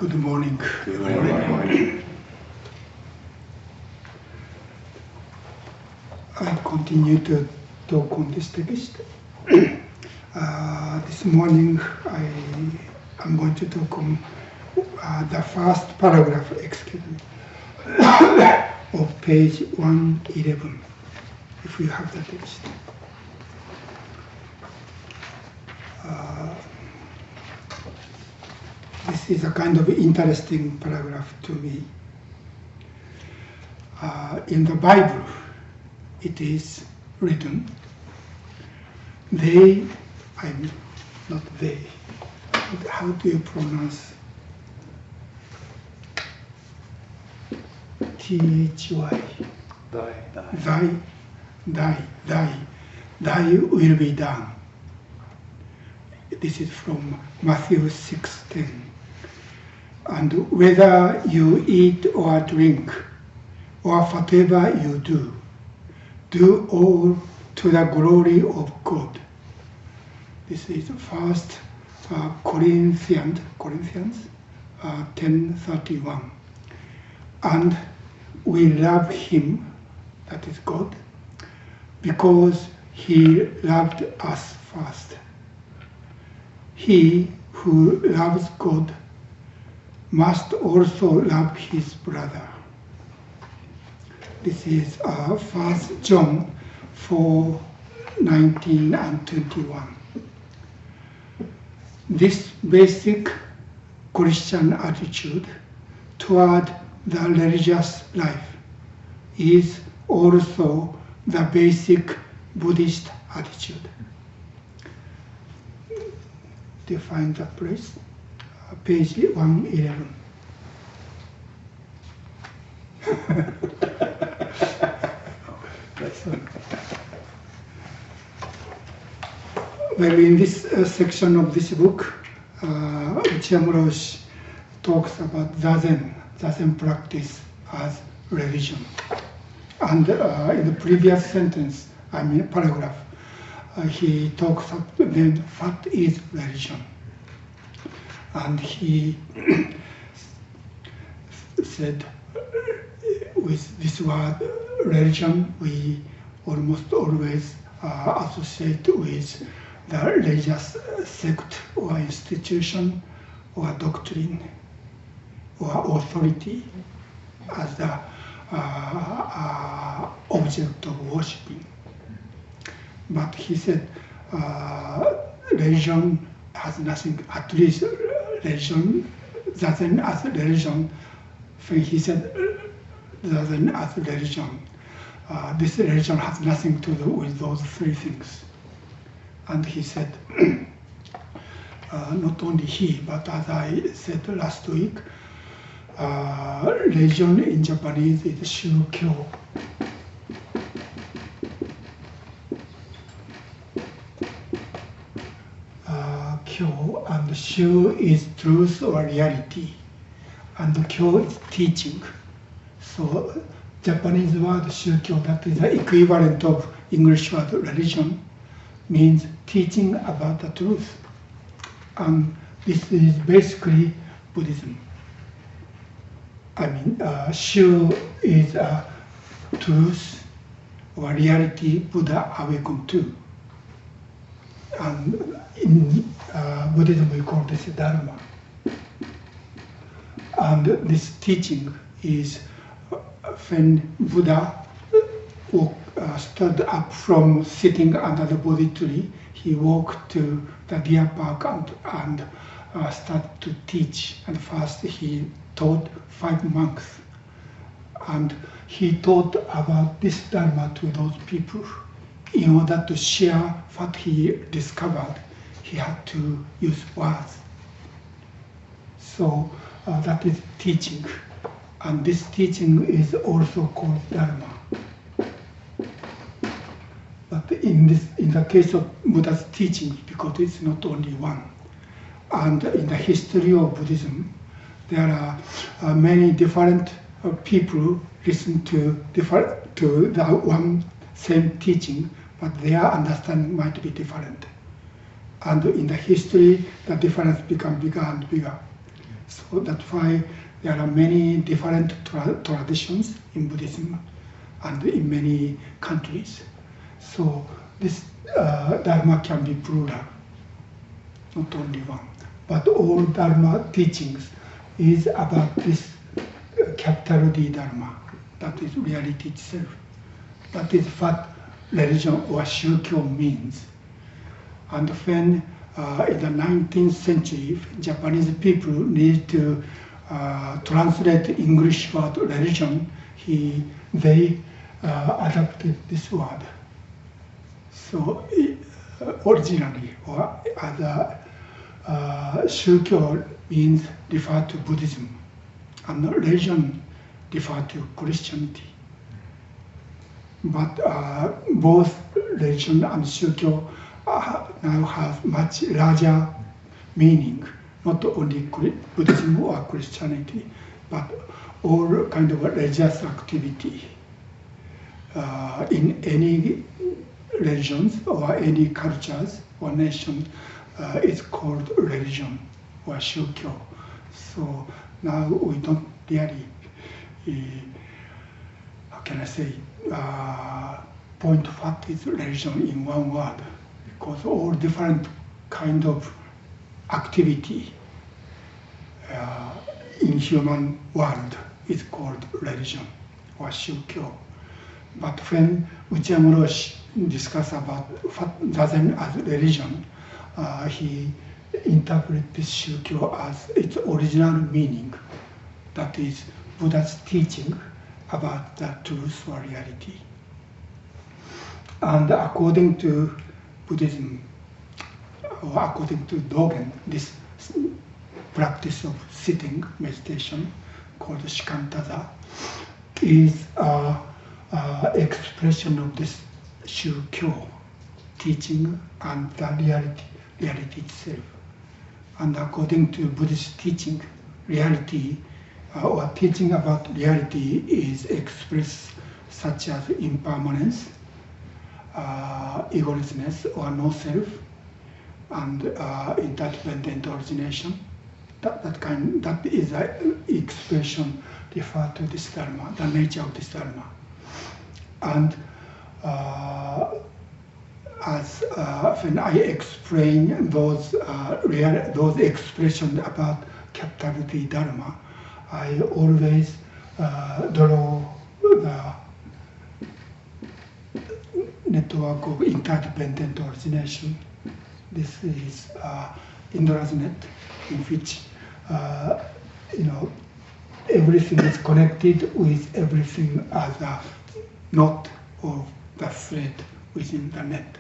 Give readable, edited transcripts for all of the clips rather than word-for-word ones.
Good morning. Good morning. I continue to talk on this text. This morning I am going to talk on the first paragraph, of page 111, if you have the text. This is a kind of interesting paragraph to me. In the Bible, it is written, they, I'm not they, how do you pronounce T-H-Y? Thy will be done. This is from Matthew 6:10. And whether you eat or drink, or whatever you do all to the glory of God. This is First Corinthians 10:31. And we love Him, that is God, because He loved us first. He who loves God must also love his brother. This is 1 John 4:19 and 21. This basic Christian attitude toward the religious life is also the basic Buddhist attitude. Do you find the place? Page 111. Well, in this section of this book, Okumura Roshi talks about Zazen practice as religion. And in the previous sentence, paragraph, he talks about then what is religion. And he said, with this word religion, we almost always associate with the religious sect or institution or doctrine or authority as the object of worshipping. But he said religion has nothing, at least religion, Zazen as religion, when he said Zazen as religion, this religion has nothing to do with those three things. And he said, not only he, but as I said last week, religion in Japanese is shūkyō. And shu is truth or reality, and kyo is teaching. So Japanese word shūkyō, that is the equivalent of English word religion, means teaching about the truth. And this is basically Buddhism. Shu is a truth or reality Buddha awakened to. And in Buddhism we call this Dharma. And this teaching is when Buddha stood up from sitting under the Bodhi tree, he walked to the deer park and started to teach. And first he taught 5 monks. And he taught about this Dharma to those people. In order to share what he discovered, he had to use words. So that is teaching. And this teaching is also called Dharma. But in the case of Buddha's teaching, because it's not only one, and in the history of Buddhism, there are many different people listen to the one same teaching, but their understanding might be different. And in the history, the difference becomes bigger and bigger. So that's why there are many different traditions in Buddhism and in many countries. So this Dharma can be plural, not only one. But all Dharma teachings is about this capital D Dharma, that is reality itself. That is what religion or shukyo means. And when in the 19th century, Japanese people need to translate English word religion, they adopted this word. So originally, or other shukyo means refer to Buddhism, and religion refer to Christianity. But both religion and shukyo now have much larger meaning, not only Buddhism or Christianity, but all kind of religious activity in any religions or any cultures or nations is called religion or shukyo. So now we don't really, how can I say, point what is religion in one word, because all different kind of activity in human world is called religion or shukyo. But when Okumura Roshi discuss about what doesn't as religion, he interprets this shukyo as its original meaning, that is Buddha's teaching about the truth or reality. And according to Buddhism, or according to Dogen, this practice of sitting meditation called shikantaza is expression of this shukyo teaching and the reality itself. And according to Buddhist teaching, reality or teaching about reality is expressed such as impermanence, egolessness or no self, and interdependent origination. That is an expression referred to this dharma, the nature of this dharma. And as when I explain those expressions about capital D dharma, I always draw the network of interdependent origination. This is Indra's net, in which everything is connected with everything as a knot of the thread within the net.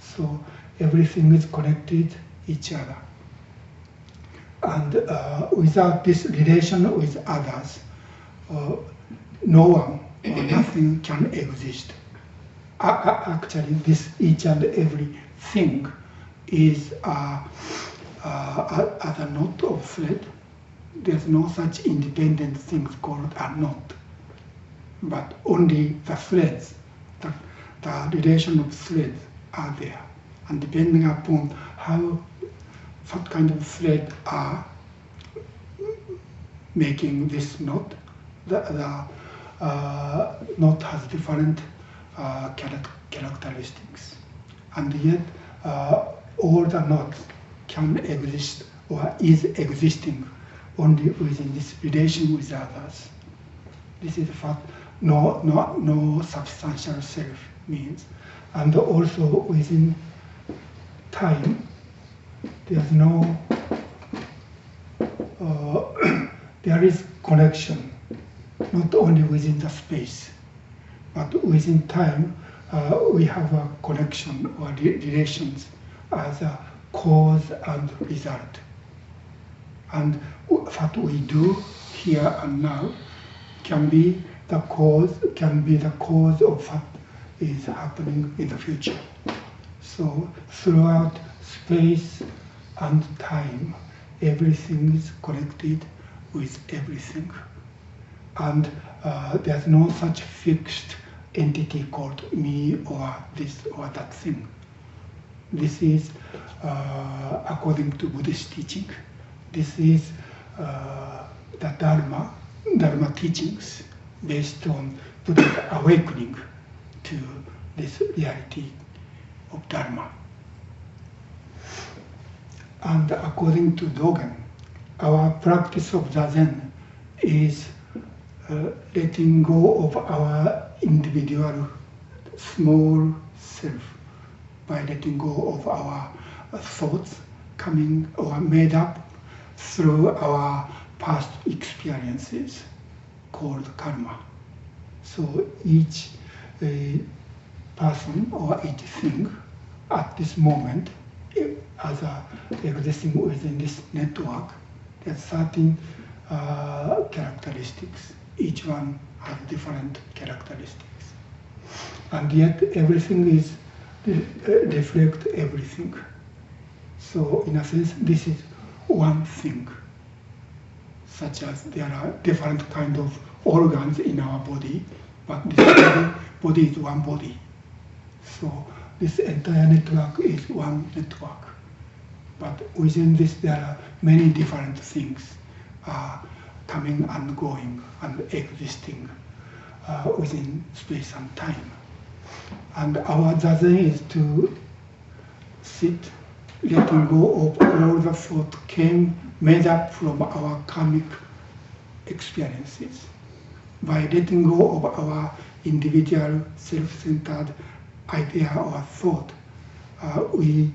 So everything is connected each other. And without this relation with others, no one or nothing can exist. Actually, this each and every thing is as a knot of thread. There's no such independent things called a knot, but only the threads, the relation of threads are there. And depending upon what kind of thread are making this knot, the knot has different characteristics. And yet, all the knots can exist or is existing only within this relation with others. This is what no substantial self means. And also within time, there's no, there is connection, not only within the space, but within time, we have a connection or relations as a cause and result. And what we do here and now can be the cause of what is happening in the future. So throughout space and time, everything is connected with everything. And there's no such fixed entity called me or this or that thing. This is according to Buddhist teaching. This is the Dharma teachings based on Buddha's awakening to this reality of Dharma. And according to Dogen, our practice of Zazen is letting go of our individual small self by letting go of our thoughts coming or made up through our past experiences called karma. So each person or each thing at this moment as existing within this network, there's certain characteristics. Each one has different characteristics. And yet everything is reflect everything. So in a sense, this is one thing, such as there are different kind of organs in our body, but this body is one body. So this entire network is one network. But within this, there are many different things coming and going and existing within space and time. And our zazen is to sit, letting go of all the thought made up from our karmic experiences. By letting go of our individual self-centered idea or thought, we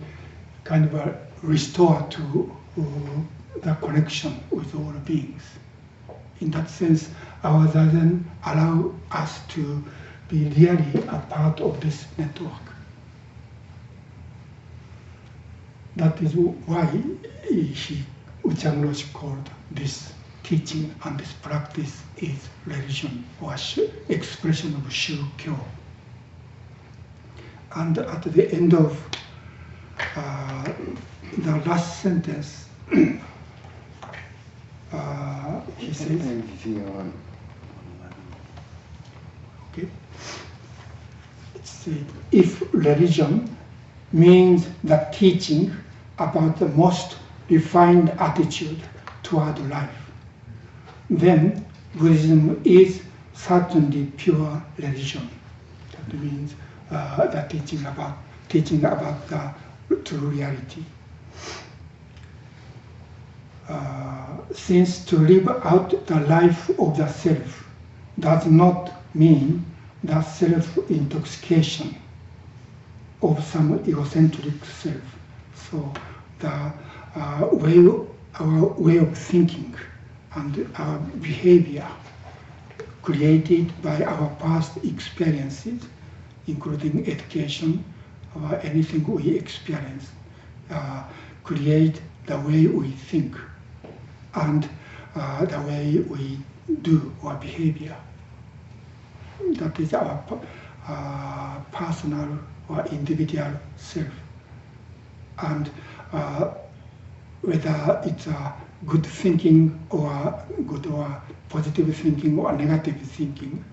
kind of restore to the connection with all beings. In that sense, our zazen allows us to be really a part of this network. That is why Okumura Roshi called this teaching and this practice is religion or expression of shukyo. And at the end of the last sentence, he says, okay, if religion means the teaching about the most refined attitude toward life, then Buddhism is certainly pure religion. That means the teaching about the true reality. Since to live out the life of the self does not mean the self-intoxication of some egocentric self. So our way of thinking and our behavior created by our past experiences, including education or anything we experience, create the way we think and the way we do our behavior. That is our personal or individual self. And whether it's a good thinking or good or positive thinking or negative thinking,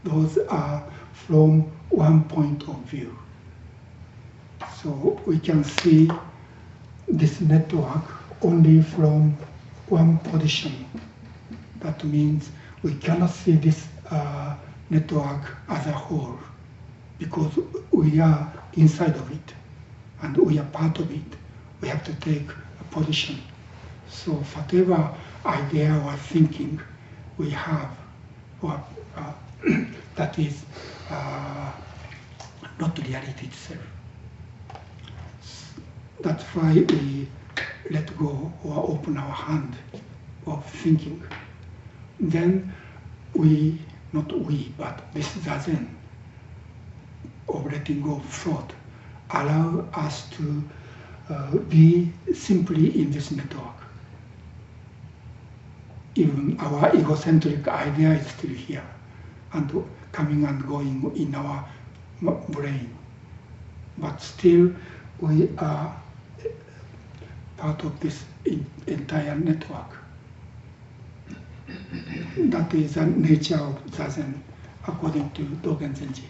those are from one point of view. So we can see this network only from one position. That means we cannot see this network as a whole because we are inside of it and we are part of it. We have to take a position. So whatever idea or thinking we have, or that is not reality itself. That's why we let go or open our hand of thinking. Then we, not we, but this zazen of letting go of thought allow us to be simply in this network. Even our egocentric idea is still here and coming and going in our brain. But still we are part of this entire network. That is the nature of Zazen according to Dogen Zenji.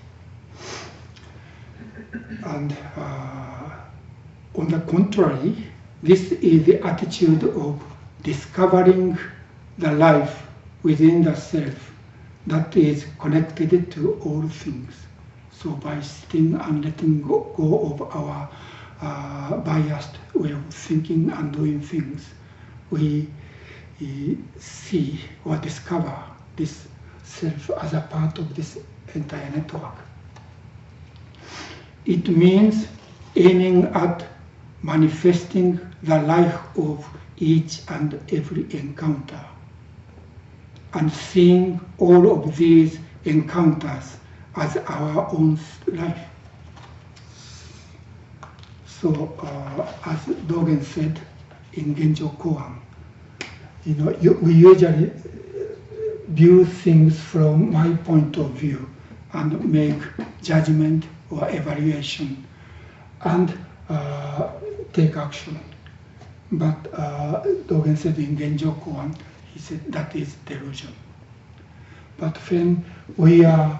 And on the contrary, this is the attitude of discovering the life within the self that is connected to all things. So by sitting and letting go of our biased way of thinking and doing things, we see or discover this self as a part of this entire network. It means aiming at manifesting the life of each and every encounter and seeing all of these encounters as our own life. So, as Dogen said in Genjo Koan, we usually view things from my point of view and make judgment or evaluation and take action. But Dogen said in Genjo Koan, he said that is delusion. But when we are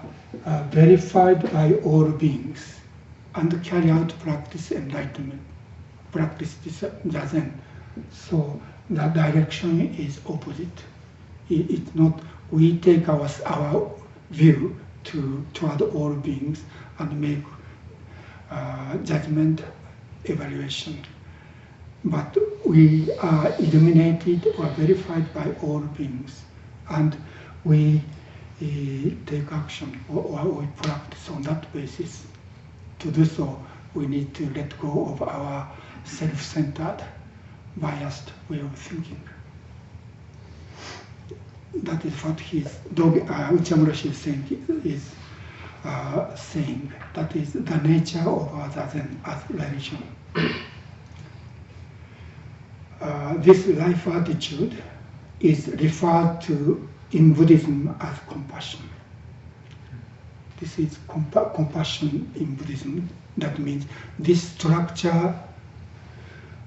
verified by all beings and carry out practice enlightenment, practice Zazen, so the direction is opposite. It's not we take our view toward all beings and make judgment, evaluation. But we are illuminated or verified by all beings, and we take action or we practice on that basis. To do so, we need to let go of our self-centered, biased way of thinking. That is what Okumura Roshi is saying. That is the nature of our Zazen as religion. This life attitude is referred to in Buddhism as compassion. This is compassion in Buddhism. That means this structure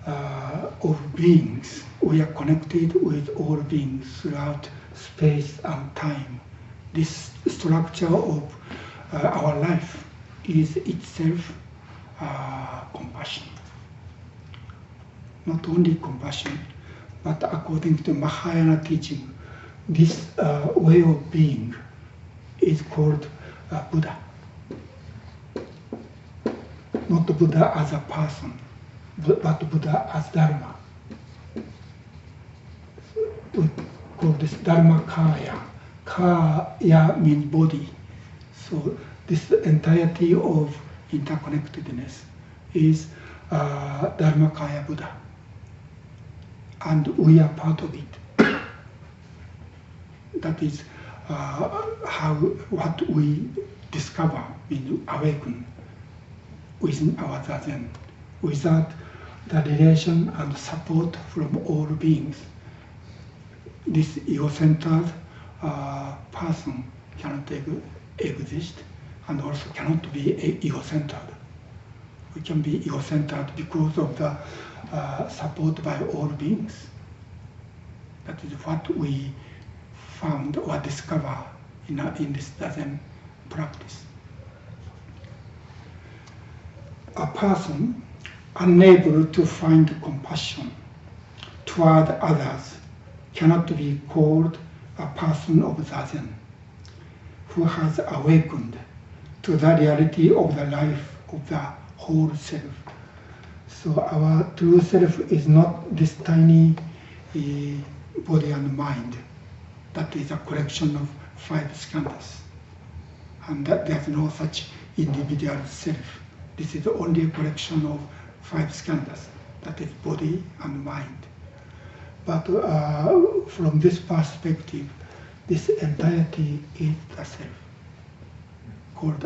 of beings. We are connected with all beings throughout space and time. This structure of our life is itself compassion. Not only compassion, but according to Mahayana teaching, this way of being is called Buddha. Not Buddha as a person, but Buddha as Dharma. We call this Dharmakaya. Kaya means body. So this entirety of interconnectedness is Dharmakaya Buddha. And we are part of it. That is what we discover, awaken within our Zazen. Without the relation and support from all beings, this ego-centered person cannot exist and also cannot be ego-centered. We can be ego-centered because of the support by all beings. That is what we found or discover in this Zazen practice. A person unable to find compassion toward others cannot be called a person of Zazen who has awakened to the reality of the life of the whole self. So our true self is not this tiny body and mind. That is a collection of 5 skandhas. And that there's no such individual self. This is only a collection of 5 skandhas. That is body and mind. But from this perspective, this entirety is the self, called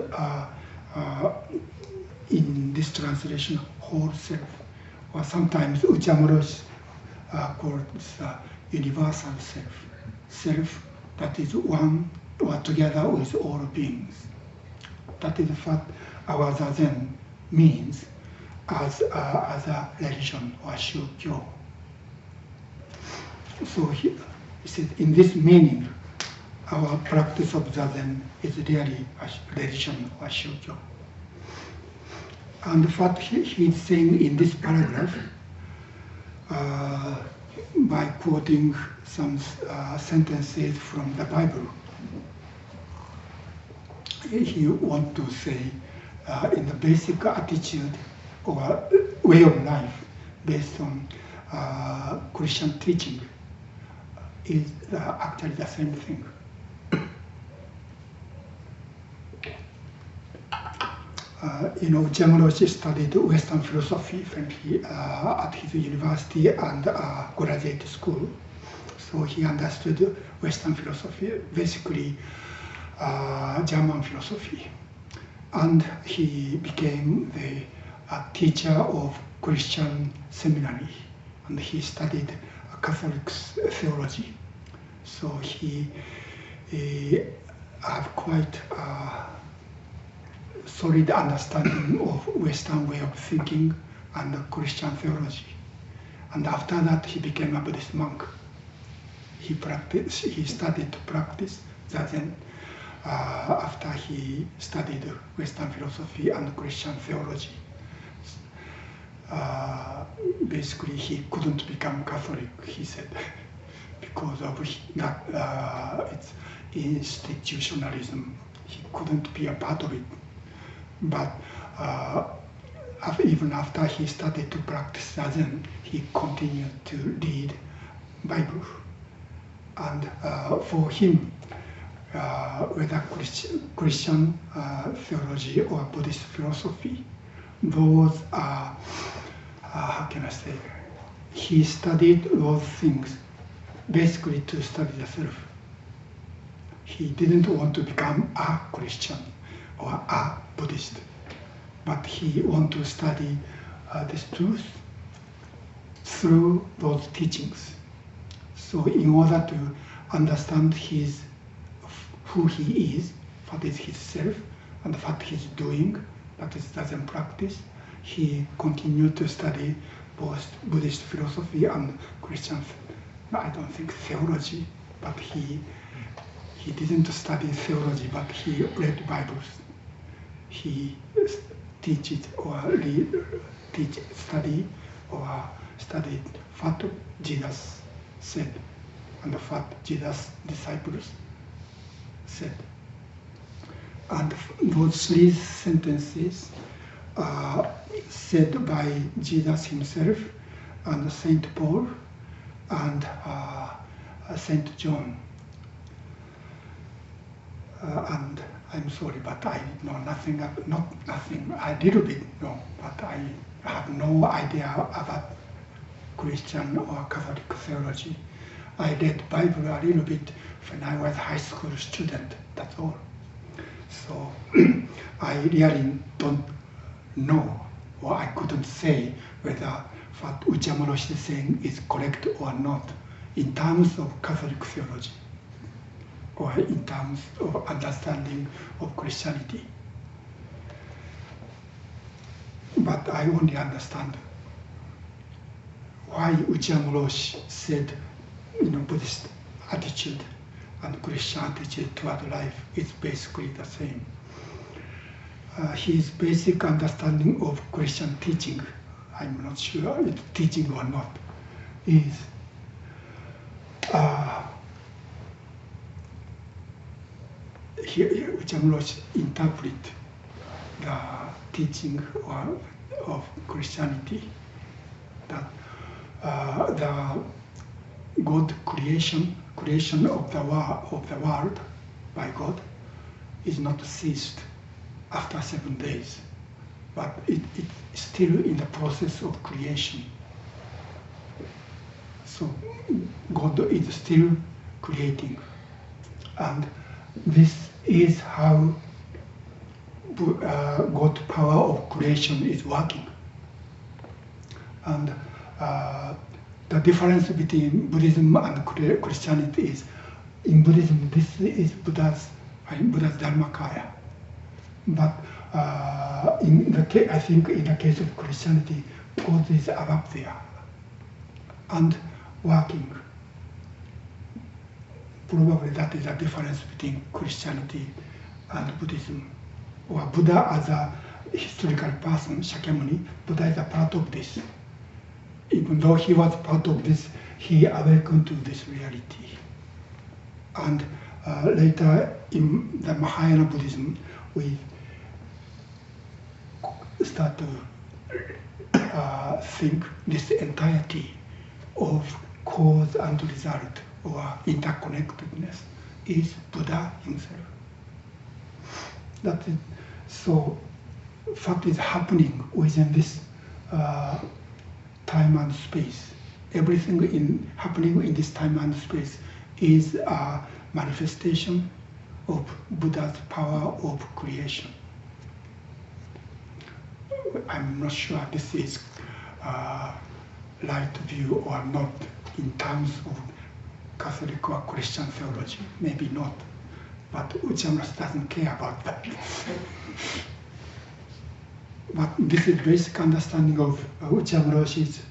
in this translation, whole self, or sometimes Okumura Roshi called this universal self, self that is one or together with all beings. That is what our Zazen means as a religion or shukyo. So he said, in this meaning, our practice of Zazen is really a religion or shukyo. And what he's saying in this paragraph, by quoting some sentences from the Bible. He wants to say in the basic attitude or way of life based on Christian teaching is actually the same thing. Okumura Roshi studied Western philosophy when he at his university and graduate school. So he understood Western philosophy, basically German philosophy. And he became the teacher of Christian seminary, and he studied Catholic theology. So he have quite solid understanding of Western way of thinking and Christian theology. And after that, he became a Buddhist monk. He started to practice Zazen after he studied Western philosophy and Christian theology. Basically, he couldn't become Catholic, he said, because of its institutionalism. He couldn't be a part of it. But even after he started to practice Zazen, he continued to read Bible. And for him, whether Christian theology or Buddhist philosophy, those are, how can I say, he studied those things basically to study the self. He didn't want to become a Christian or a Buddhist, but he wanted to study this truth through those teachings. So in order to understand who he is, what is his self, and what he's doing, that is Zazen practice, he continued to study both Buddhist philosophy and Christian, I don't think theology, but he didn't study theology, but he read Bibles. He studied what Jesus said and what Jesus' disciples said. And those three sentences are said by Jesus himself and Saint Paul and Saint John. And I'm sorry, but I know nothing, a little bit know, but I have no idea about Christian or Catholic theology. I read Bible a little bit when I was a high school student, that's all. So I really don't know, or I couldn't say whether what Okumura Roshi is saying is correct or not in terms of Catholic theology, or in terms of understanding of Christianity. But I only understand why Okumura Roshi said, Buddhist attitude and Christian attitude toward life is basically the same. His basic understanding of Christian teaching, I'm not sure it's teaching or not, is Okumura Roshi interpret the teaching of Christianity that the God creation of the world by God is not ceased after 7 days, but it's still in the process of creation. So God is still creating, and this is how God's power of creation is working. And the difference between Buddhism and Christianity is, in Buddhism, this is Buddha's Dharmakaya. But I think in the case of Christianity, God is above there and working. Probably that is the difference between Christianity and Buddhism. Or Buddha as a historical person, Shakyamuni, Buddha is a part of this. Even though he was part of this he awakened to this reality. And later in the Mahayana Buddhism, we start to think this entirety of cause and result or interconnectedness is Buddha himself. That is, so what is happening within this time and space, everything happening in this time and space is a manifestation of Buddha's power of creation. I'm not sure this is right view or not in terms of Catholic or Christian theology, maybe not, but Uchamura doesn't care about that. But this is basic understanding of Okumura Roshi's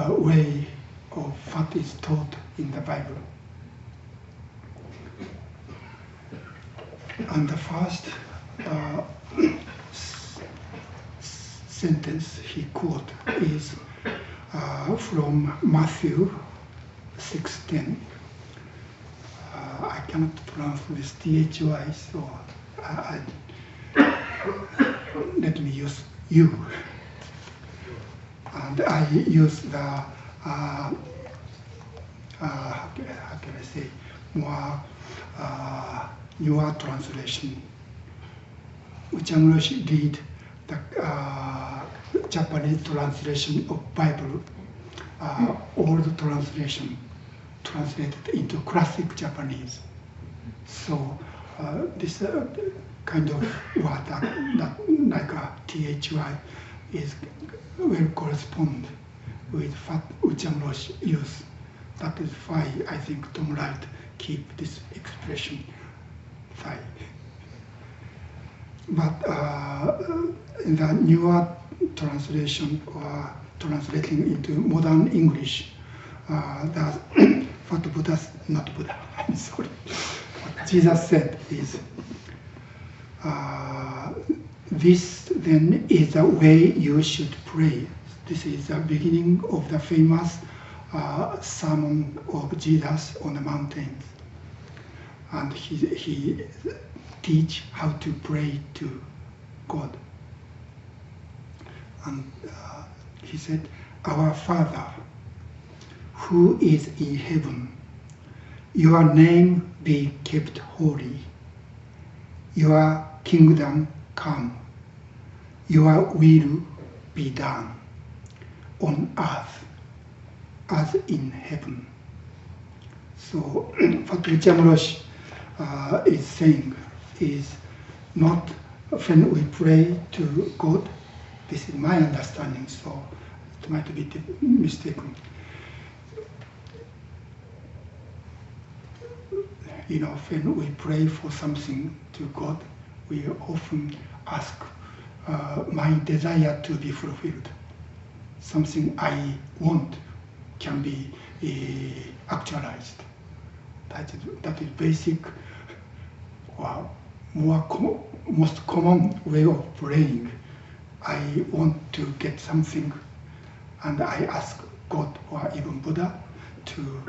way of what is taught in the Bible. And the first sentence he quote is from Matthew 6:10. I cannot pronounce this THY, so let me use you. And I use the how can I say, more newer translation. Okumura Roshi read the Japanese translation of Bible, old translation, translated into classic Japanese. So this kind of word that like a THY will correspond with what Okumura Roshi use. That is why I think Tom Wright keep this expression Thai. But in the newer translation or translating into modern English, what Buddha, not Buddha, I'm sorry, what Jesus said is, this then is the way you should pray. This is the beginning of the famous sermon of Jesus on the mountains. And he teach how to pray to God. And he said, "Our Father, who is in heaven, your name be kept holy. Your kingdom come. Your will be done on earth as in heaven." So what Okumura Roshi is saying is not when we pray to God. This is my understanding, so it might be mistaken. You know, when we pray for something to God, we often ask my desire to be fulfilled. Something I want can be actualized. That is basic, or most common way of praying. I want to get something, and I ask God or even Buddha to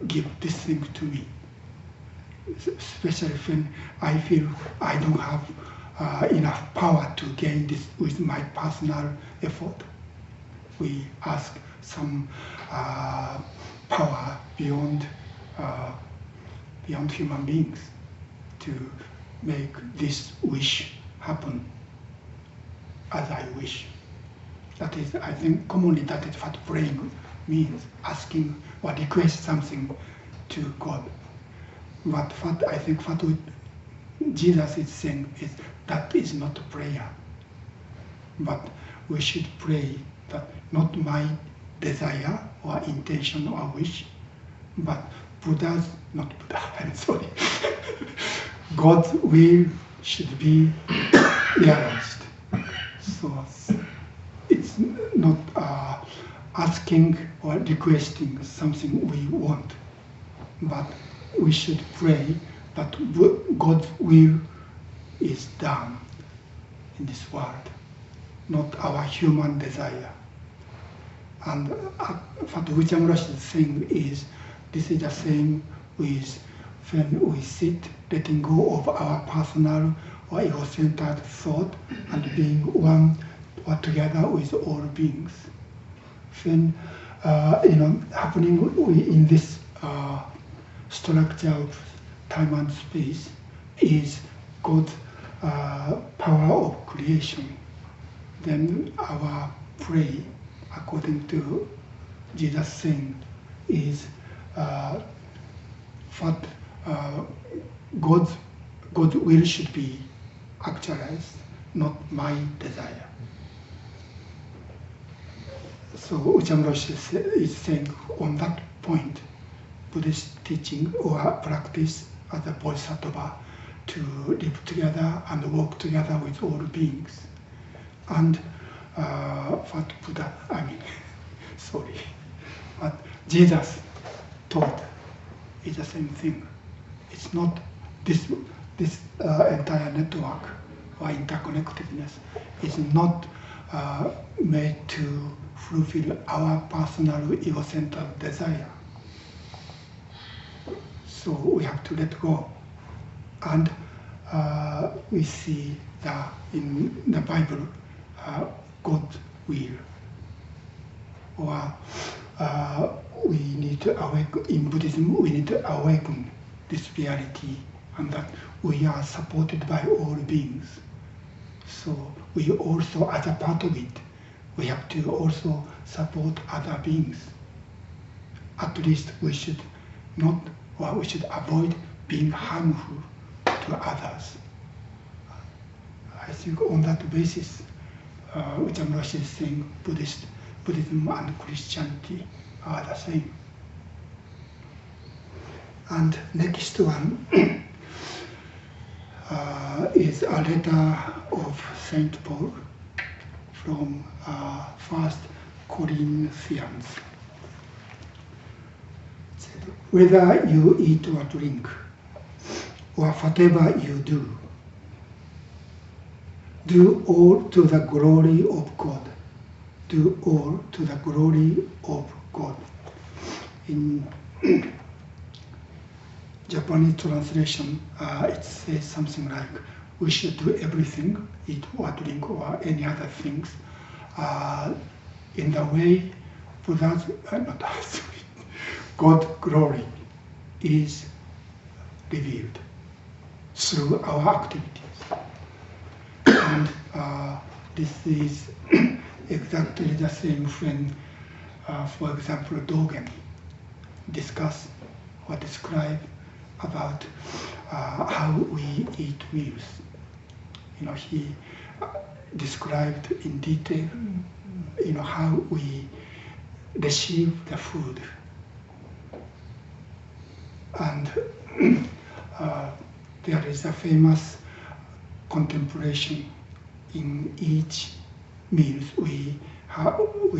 give this thing to me. Especially when I feel I don't have enough power to gain this with my personal effort. We ask some power beyond human beings to make this wish happen as I wish. That is, I think commonly that is what praying means, asking or request something to God. But what I think what Jesus is saying is that is not prayer. But we should pray that not my desire or intention or wish, but Buddha's, not Buddha, I'm sorry. God's will should be realized. So it's not asking or requesting something we want, but we should pray that God's will is done in this world, not our human desire. And what Okumura Roshi is saying is, this is the same with when we sit, letting go of our personal or ego-centered thought and being one or together with all beings. When happening in this structure of time and space is God's power of creation. Then our prayer, according to Jesus saying, is what God's will should be actualized, not my desire. So Okumura Roshi is saying on that point, Buddhist teaching or practice as a bodhisattva to live together and work together with all beings. And what Buddha, what Jesus taught is the same thing. It's not this entire network or interconnectedness is not made to fulfill our personal ego-centered desire. So we have to let go. And we see that in the Bible, God's will. Or we need to awaken, in Buddhism, we need to awaken this reality and that we are supported by all beings. So we also, as a part of it, we have to also support other beings. At least we should not, or we should avoid being harmful to others. I think on that basis, Okumura Roshi is saying Buddhism and Christianity are the same. And next one is a letter of Saint Paul from 1 Corinthians. Whether you eat or drink, or whatever you do all to the glory of God. Do all to the glory of God. In Japanese translation, it says something like, we should do everything, eat or drink or any other things, in the way Buddha's, God's glory is revealed through our activities. And this is exactly the same when, for example, Dogen discuss or describe about how we eat meals. He described in detail, how we receive the food. And there is a famous contemplation in each meal. We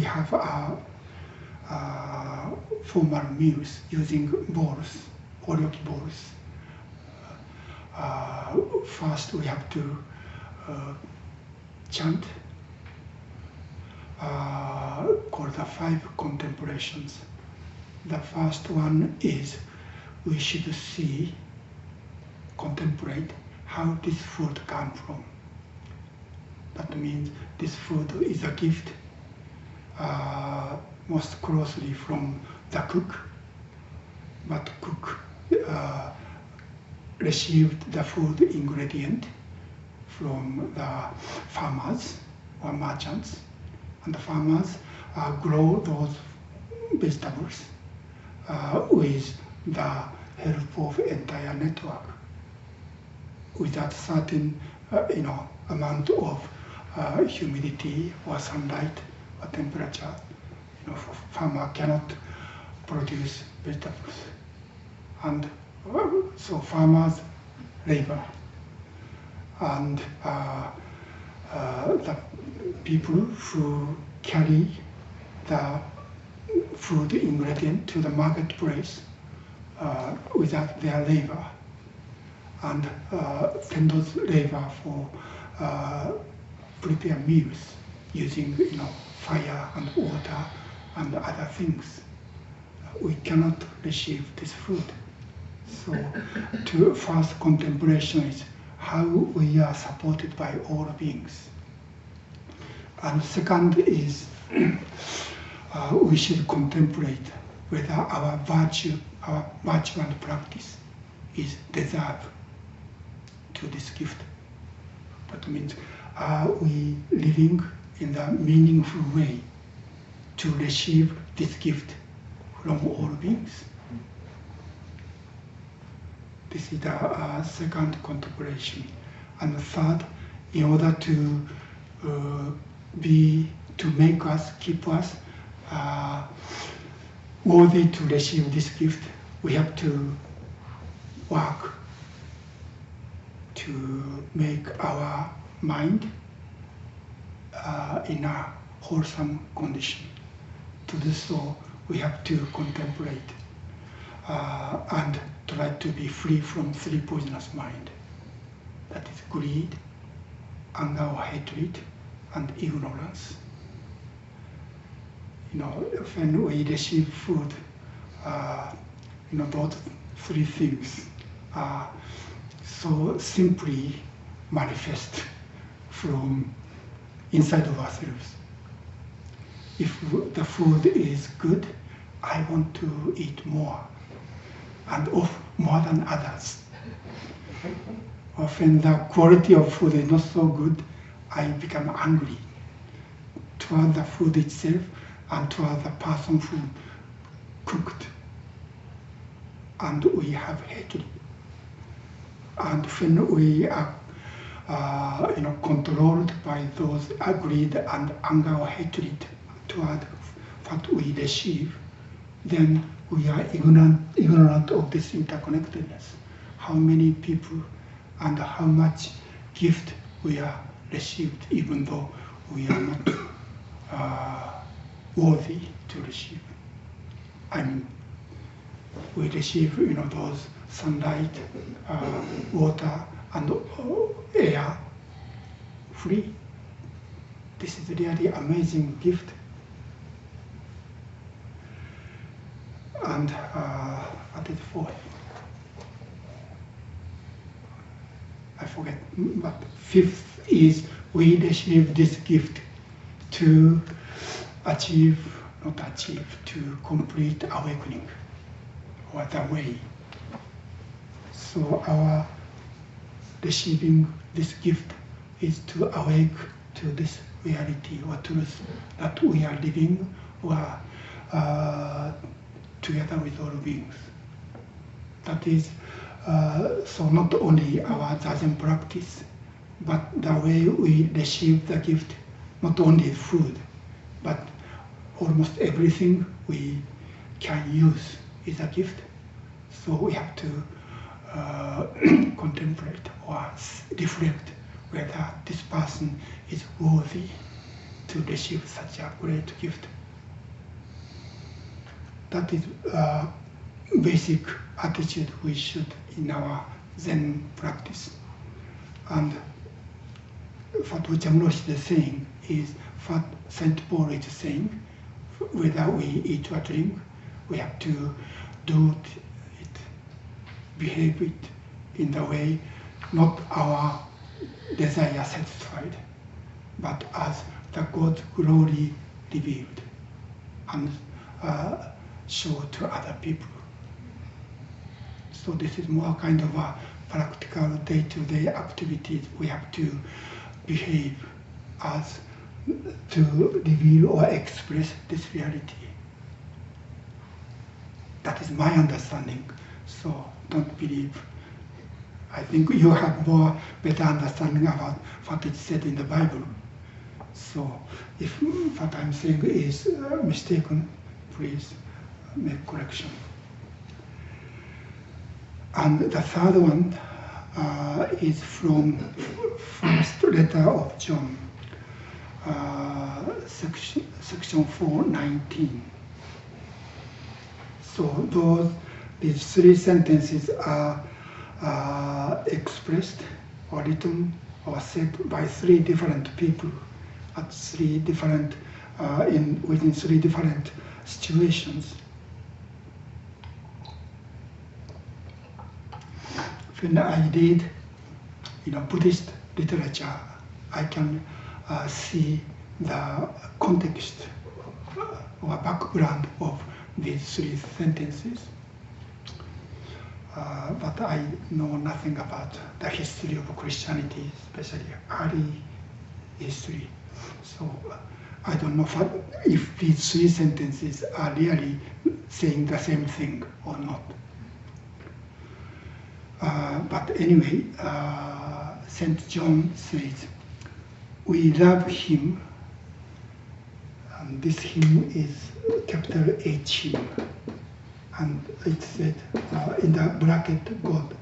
have formal meals using bowls, oryoki bowls. First we have to chant called the 5 contemplations. The first one is we should see, contemplate how this food comes from. That means this food is a gift most closely from the cook, but cook received the food ingredient from the farmers or merchants, and the farmers grow those vegetables with the help of entire network. Without certain amount of humidity or sunlight or temperature, farmer cannot produce vegetables. And so farmers labor, and the people who carry the food ingredient to the marketplace without their labor, and vendors labor for prepare meals using fire and water and other things, we cannot receive this food. So, to first contemplation is how we are supported by all beings. And second is we should contemplate whether our virtue and practice is deserved to this gift. That means, are we living in the meaningful way to receive this gift from all beings? This is the second contemplation. And the third, in order to make us, keep us worthy to receive this gift, we have to work to make our mind in a wholesome condition. To do so, we have to contemplate and try to be free from three poisonous mind. That is greed, anger or hatred, and ignorance. When we receive food, those three things are so simply manifest from inside of ourselves. If the food is good, I want to eat more, and more than others. Often the quality of food is not so good, I become angry toward the food itself and toward the person who cooked. And we have hatred. And when we are controlled by those greed and anger or hatred toward what we receive, then we are ignorant of this interconnectedness. How many people and how much gift we are received, even though we are not worthy to receive. I mean, we receive, those sunlight, water, and air free. This is really amazing gift. And what is fourth? I forget. But fifth is we receive this gift to to complete awakening, or the way. So our receiving this gift is to awake to this reality or truth that we are living or together with all beings. That is, so not only our Zazen practice, but the way we receive the gift, not only food, but almost everything we can use is a gift. So we have to contemplate or reflect whether this person is worthy to receive such a great gift. That is a basic attitude we should in our Zen practice. And what Okumura Roshi is saying is what Saint Paul is saying, whether we eat or drink, we have to do it, behave it in the way not our desire satisfied, but as the God's glory revealed and show to other people. So this is more kind of a practical day-to-day activities. We have to behave as to reveal or express this reality. That is my understanding. So don't believe. I think you have more better understanding about what is said in the Bible. So if what I'm saying is mistaken, please make correction. And the third one is from first letter of John, section 4:19. So these three sentences are expressed or written or said by three different people at three different within three different situations. When I read, Buddhist literature, I can see the context or background of these three sentences. But I know nothing about the history of Christianity, especially early history. So I don't know if these three sentences are really saying the same thing or not. But anyway, St. John says, we love him, and this him is capital H him, and it said in the bracket God.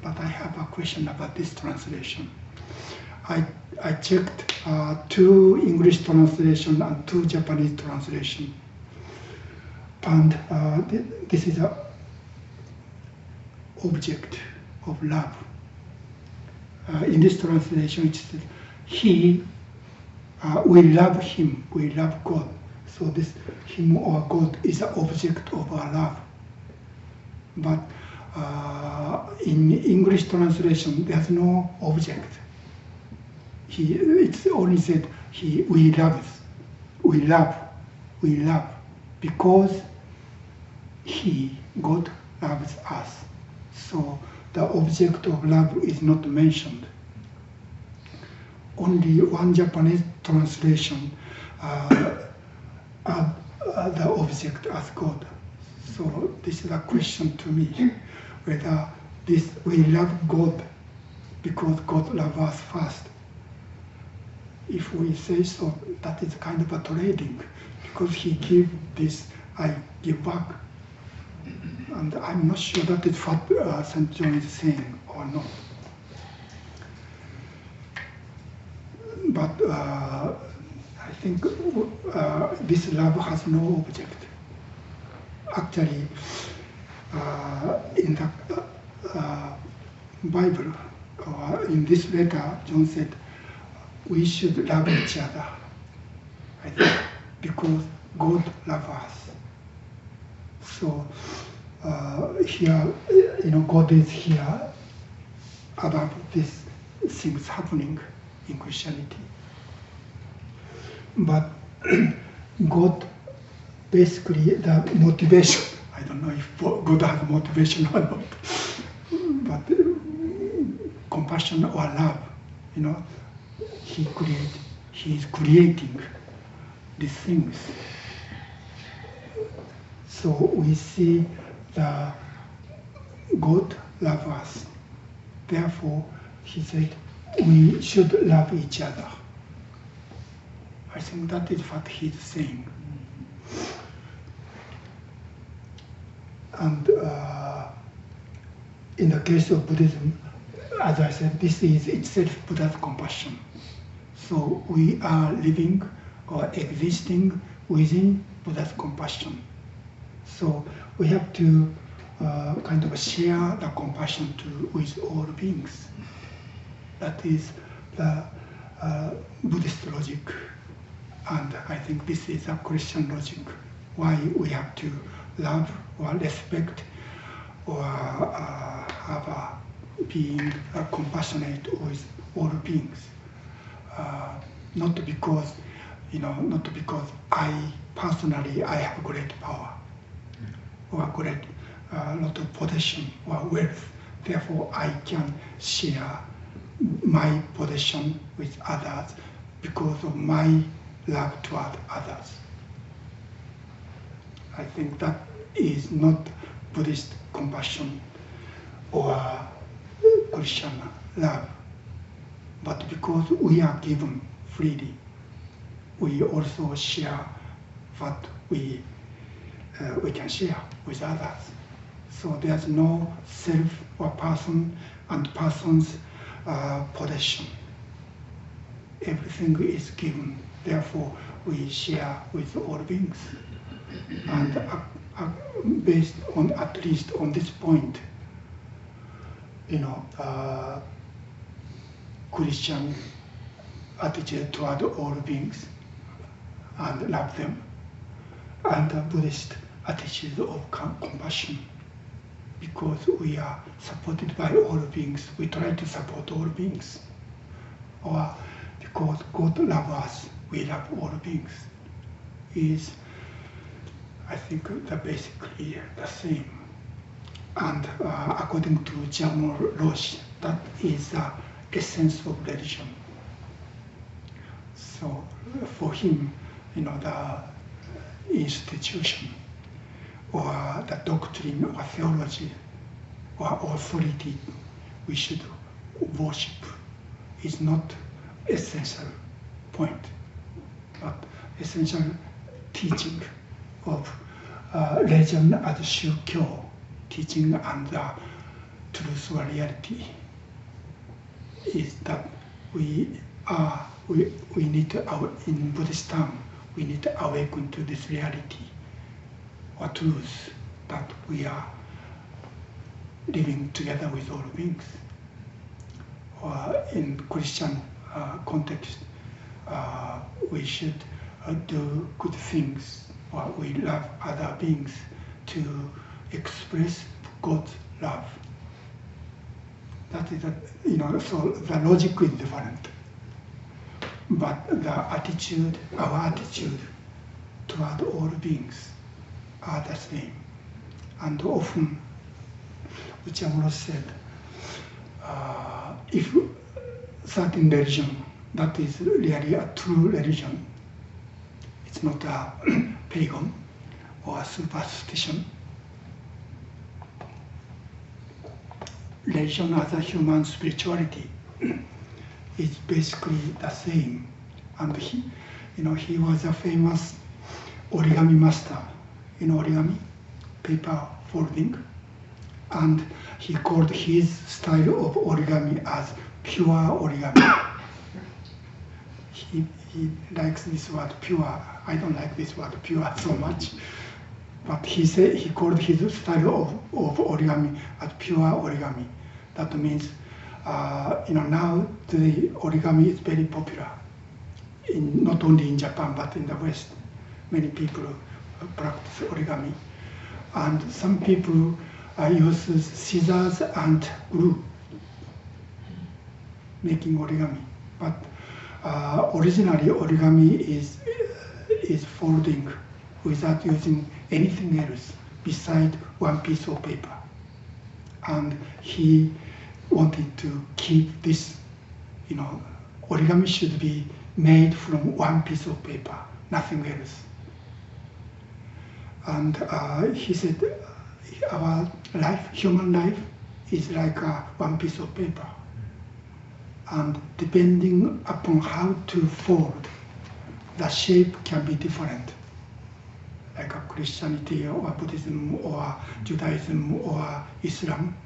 But I have a question about this translation. I checked 2 English translation and 2 Japanese translation, and this is a object of love. In this translation, it says, he, we love him, we love God. So this him or God is an object of our love. But in English translation, there's no object. It's only said we love, because he, God, loves us. So the object of love is not mentioned. Only one Japanese translation add the object as God. So this is a question to me, whether this we love God because God loves us first. If we say so, that is kind of a trading, because he gave this, I give back. And I'm not sure that is what St. John is saying or not. But I think this love has no object. Actually, in the Bible, in this letter, John said, we should love each other. I think because God loves us. So here, God is here about these things happening in Christianity. But God, basically, the motivation, I don't know if God has motivation or not, but compassion or love, He is creating these things. So we see the God loves us. Therefore, he said, we should love each other. I think that is what he's saying. And in the case of Buddhism, as I said, this is itself Buddha's compassion. So we are living or existing within Buddha's compassion. So we have to kind of share the compassion with all beings. That is the Buddhist logic, and I think this is a Christian logic. Why we have to love or respect or have a being compassionate with all beings. Not because I personally have great power or great lot of possession or wealth. Therefore, I can share my possession with others because of my love toward others. I think that is not Buddhist compassion or Christian love. But because we are given freely, we also share what we can share with others. So there's no self or person and person's possession. Everything is given. Therefore, we share with all beings. And based on, at least on this point, Christian attitude toward all beings and love them. and a Buddhist attitude of compassion. Because we are supported by all beings, we try to support all beings. Or because God loves us, we love all beings. Is, I think, basically the same. And according to Okumura Roshi, that is the essence of religion. So for him, the institution or the doctrine or theology or authority we should worship is not essential point, but essential teaching of religion as shukyo, teaching and truth or reality is that we need to, in Buddhist term, we need to awaken to this reality or truth that we are living together with all beings. Or in Christian context, we should do good things, or we love other beings to express God's love. That is, so the logic is different, but the attitude, our attitude toward all beings are the same. And often, Okumura said, if certain religion that is really a true religion, it's not a pagan or a superstition. Religion as a human spirituality is basically the same. And he was a famous origami master in origami, paper folding, and he called his style of origami as pure origami. He likes this word pure. I don't like this word pure so much, but he called his style of origami as pure origami. That means, now the origami is very popular, not only in Japan but in the West. Many people practice origami, and some people use scissors and glue making origami. But originally origami is folding without using anything else beside one piece of paper. And he wanted to keep this, origami should be made from one piece of paper, nothing else. And he said, our life, human life, is like one piece of paper. And depending upon how to fold, the shape can be different. Like a Christianity or Buddhism or Judaism or Islam,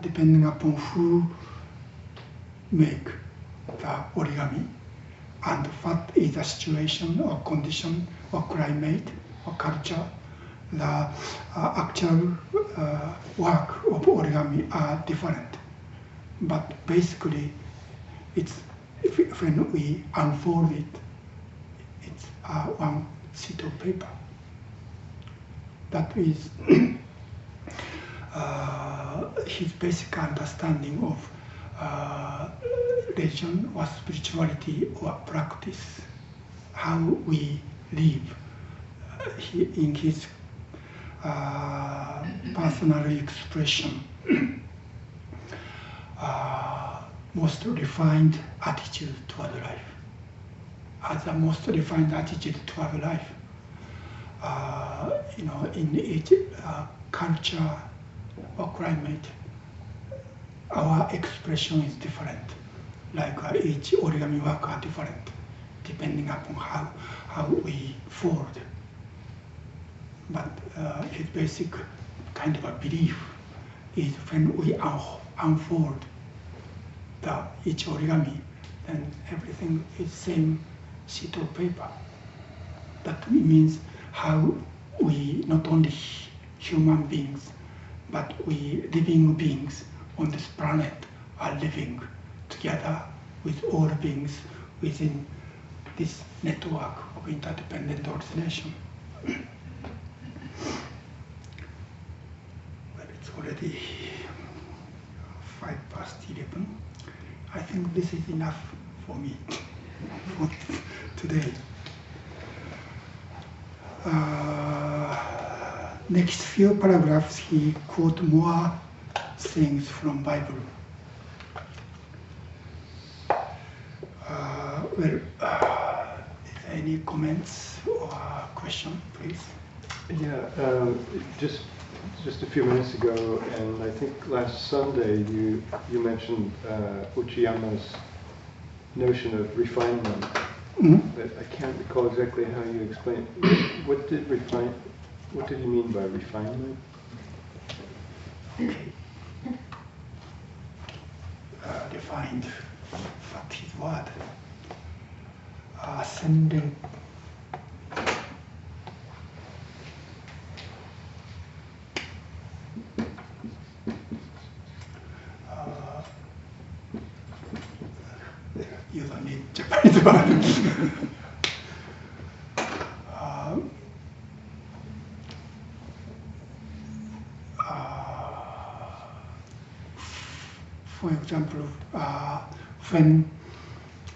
depending upon who make the origami and what is the situation or condition or climate or culture, the actual work of origami are different. But basically, when we unfold it, it's one sheet of paper. That is his basic understanding of religion or spirituality or practice, how we live. In his personal expression, most refined attitude toward life. As a most refined attitude toward life, in each culture or climate, our expression is different. Like each origami work are different, depending upon how we fold. But his basic kind of a belief is when we unfold each origami, then everything is same sheet of paper. That means how we, not only human beings, but we living beings on this planet are living together with all beings within this network of interdependent origination. Well, it's already 11:05. I think this is enough for me for today. Next few paragraphs, he quote more things from Bible. Is there any comments or question, please? Yeah, just a few minutes ago, and I think last Sunday you mentioned Uchiyama's notion of refinement. Mm-hmm. But I can't recall exactly how you explained. What did you mean by refinement? Okay. Defined what his word. Ascending. You don't need Japanese word. For example, when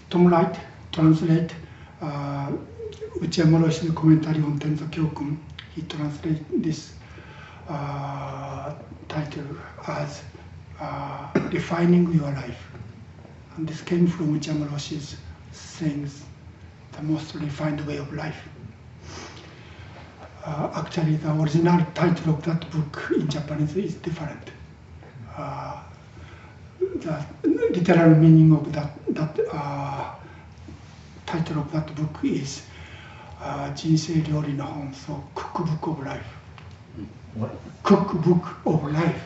Tom Wright translate Okumura Roshi's commentary on Tenzo Kyokun, he translated this title as Defining Your Life. And this came from Okumura Roshi's sayings, the most refined way of life. Actually, the original title of that book in Japanese is different. The literal meaning of that title of that book is 人生料理の本, so cookbook of life. What? Cookbook of life.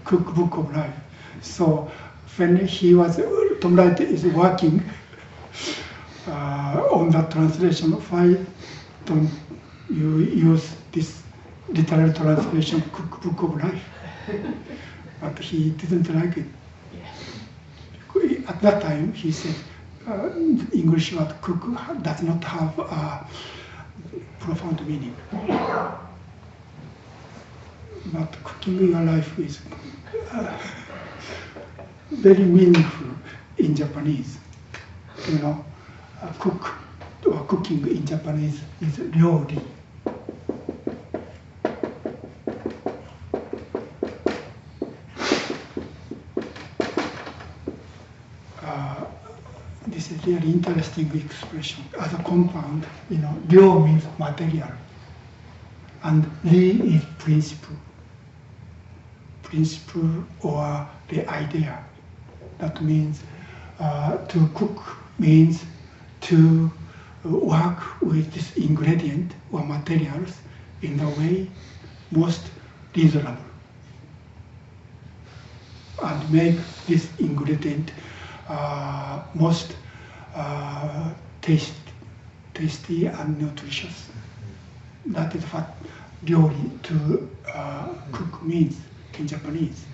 Cookbook of life. So when Tom Wright is working on that translation, why don't you use this literal translation, cookbook of life? But he didn't like it. At that time, he said, English word cook does not have a profound meaning. But cooking your life is very meaningful in Japanese. You know, cook or cooking in Japanese is ryori. This is really interesting expression. As a compound, you know, ryo means material, and ri is principle. Principle or the idea. That means to cook means to work with this ingredient or materials in the way most reasonable, and make this ingredient most tasty and nutritious. That is what ryori, to cook, means in Japanese.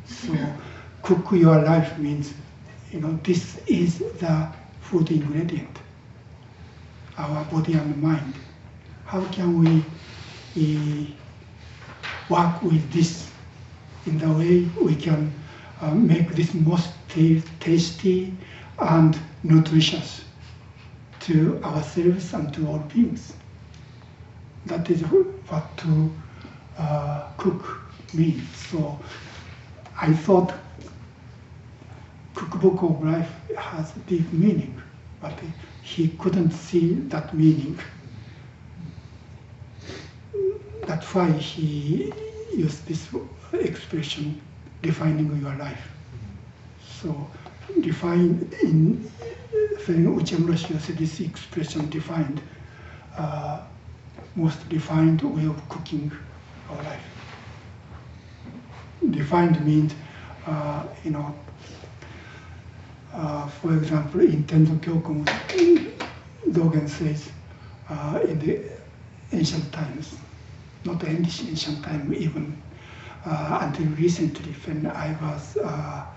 So cook your life means, you know, this is the food ingredient, our body and mind. How can we work with this in the way we can make this most tasty and nutritious to ourselves and to all beings? That is what to cook means. So I thought cookbook of life has deep meaning, but he couldn't see that meaning. That's why he used this expression, defining your life. So define in, when Okumura Roshi used this expression, defined, most defined way of cooking our life. Defined means, you know, for example, in Tenzo Kyokun, Dogen says, in the ancient times, not ancient time, even until recently, when I was a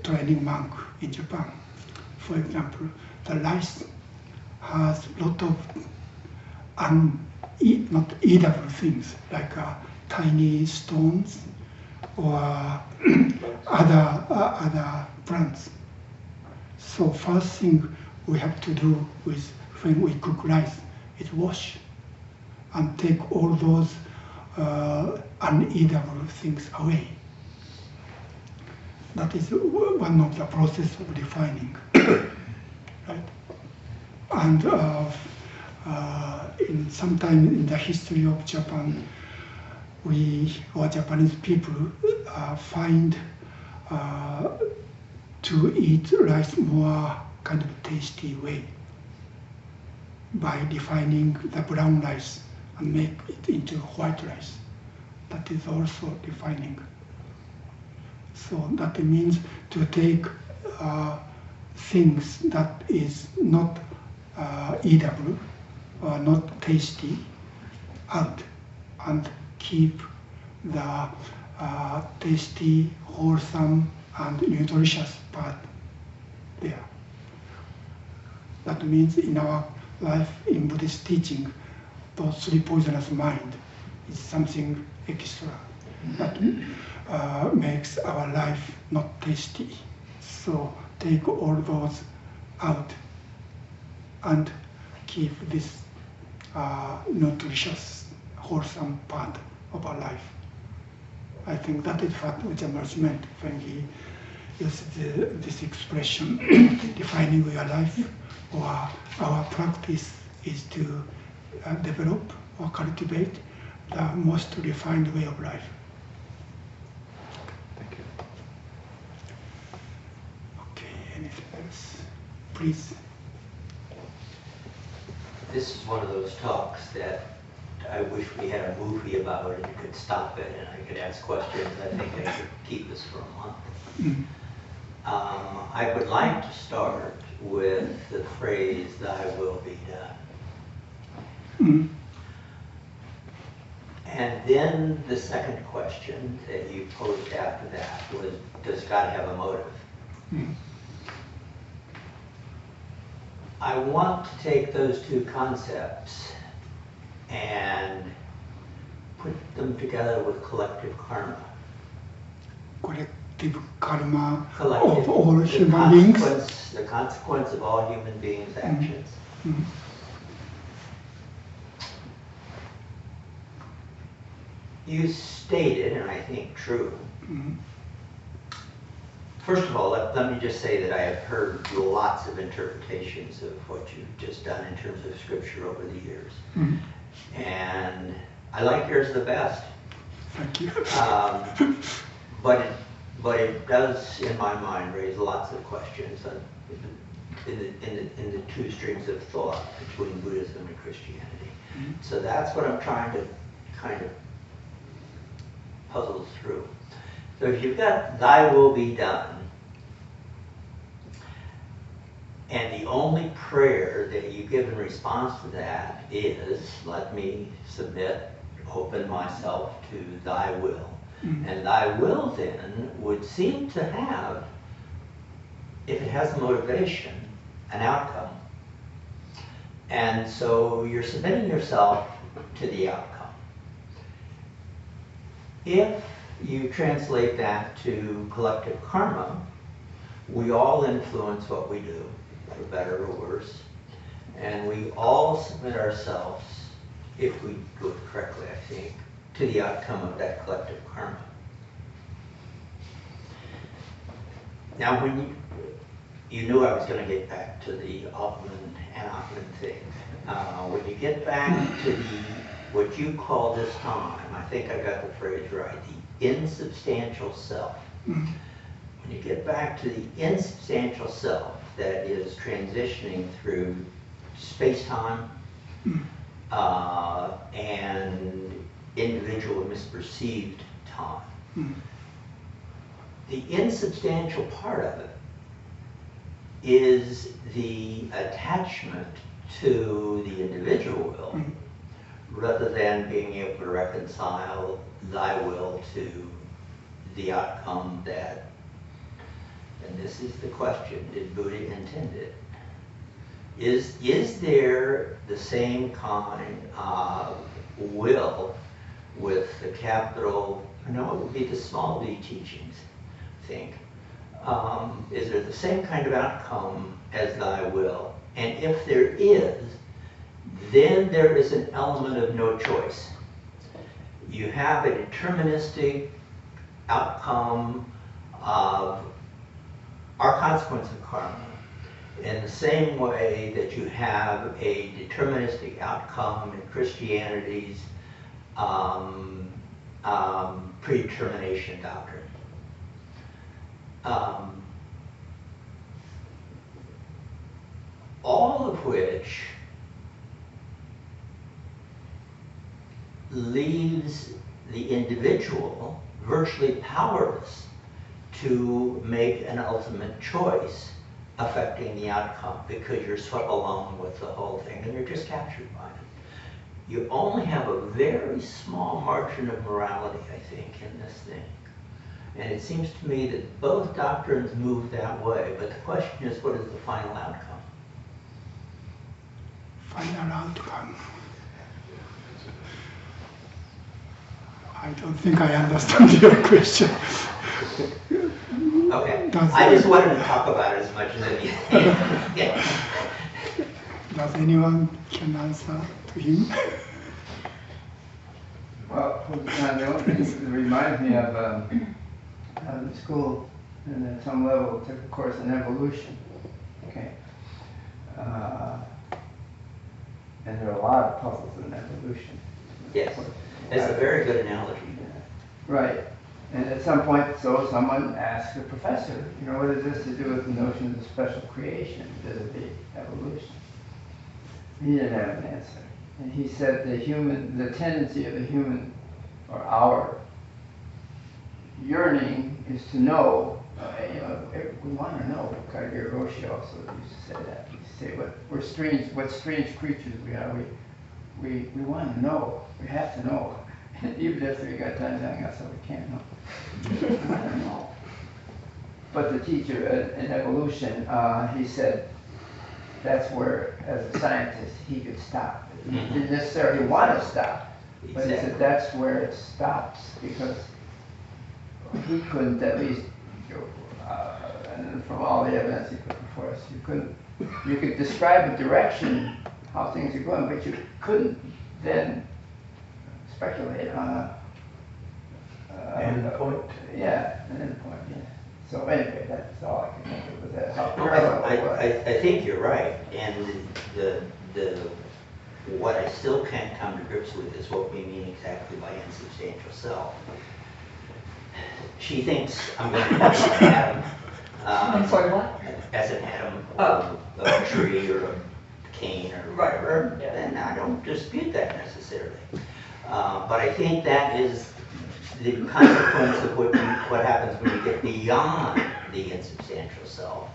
training monk in Japan. For example, the rice has a lot of not edible things like tiny stones or other plants. So first thing we have to do with when we cook rice is wash and take all those unedible things away. That is one of the process of refining, right? And in sometime in the history of Japan, we or Japanese people find to eat rice more kind of tasty way by refining the brown rice and make it into white rice. That is also refining. So that means to take things that is not edible or not tasty out and keep the tasty, wholesome, and nutritious part there. That means in our life, in Buddhist teaching, those three poisonous mind is something extra that makes our life not tasty. So take all those out and keep this nutritious, wholesome part of our life. I think that is what Ujjayi meant when he used this expression, defining your life, or our practice is to develop or cultivate the most refined way of life. Thank you. Okay, anything else? Please. This is one of those talks that I wish we had a movie about it and you could stop it and I could ask questions. I think I could keep this for a month. Mm. I would like to start with the phrase, "Thy will be done." Mm. And then the second question that you posed after that was, does God have a motive? Mm. I want to take those two concepts and put them together with collective karma. Collective karma Collective, of all human beings. The consequence of all human beings' actions. Mm. You stated, and I think true, Mm. first of all, let me just say that I have heard lots of interpretations of what you've just done in terms of scripture over the years. Mm. And I like yours the best. Thank you. But it does, in my mind, raise lots of questions in the two streams of thought between Buddhism and Christianity. Mm. So that's what I'm trying to kind of puzzle through. So if you've got "Thy will be done," and the only prayer that you give in response to that is, "Let me submit, open myself to Thy will." Mm. And Thy will then would seem to have, if it has a motivation, an outcome. And so you're submitting yourself to the outcome. If you translate that to collective karma, we all influence what we do, for better or worse. And we all submit ourselves, if we do it correctly, I think, to the outcome of that collective karma. Now, when you knew I was going to get back to the Atman and Atman thing. When you get back to what you call this time, I think I got the phrase right, the insubstantial self. Mm. When you get back to the insubstantial self that is transitioning through space-time and individual misperceived time, the insubstantial part of it is the attachment to the individual will, rather than being able to reconcile thy will to the outcome that, and this is the question, did Buddha intend it? Is there the same kind of will with the capital, no, it would be the small d teachings, I think. Is there the same kind of outcome as thy will? And if there is, then there is an element of no choice. You have a deterministic outcome of our consequence of karma, in the same way that you have a deterministic outcome in Christianity's predetermination doctrine. All of which leaves the individual virtually powerless to make an ultimate choice affecting the outcome, because you're swept along with the whole thing and you're just captured by it. You only have a very small margin of morality, I think, in this thing. And it seems to me that both doctrines move that way, but the question is, what is the final outcome? Final outcome. I don't think I understand your question. Okay, I just wanted to talk about it as much as anything. Does anyone can answer to him? Well, the only thing that reminds me of in school, and at some level took a course in evolution. Okay, and there are a lot of puzzles in evolution. Yes, it's a very good analogy. Right. And at some point, so someone asked the professor, you know, what has this to do with the notion of the special creation vis-a-vis evolution? He didn't have an answer. And he said the tendency of the human, or our yearning, is to know. You know, we want to know. Okumura Roshi also used to say that. He used to say, what strange creatures we are. We want to know. We have to know. Even if we got time telling us that we can't know. I don't know. But the teacher in evolution, he said that's where, as a scientist, he could stop. He didn't necessarily want to stop, but he said that's where it stops, because he couldn't, at least, and from all the evidence he put before us, you could describe a direction, how things are going, but you couldn't then speculate on End point. Yeah, an end point. Yeah. So anyway, that's all I can think of with that. How Well, parallel it was. I think you're right, and what I still can't come to grips with is what we mean exactly by insubstantial self. She thinks I'm going to talk about an atom. I'm sorry, what? As an atom, Oh. of a tree or a cane or whatever, Yeah. and I don't dispute that necessarily. But I think that is the consequence of what happens when you get beyond the insubstantial self.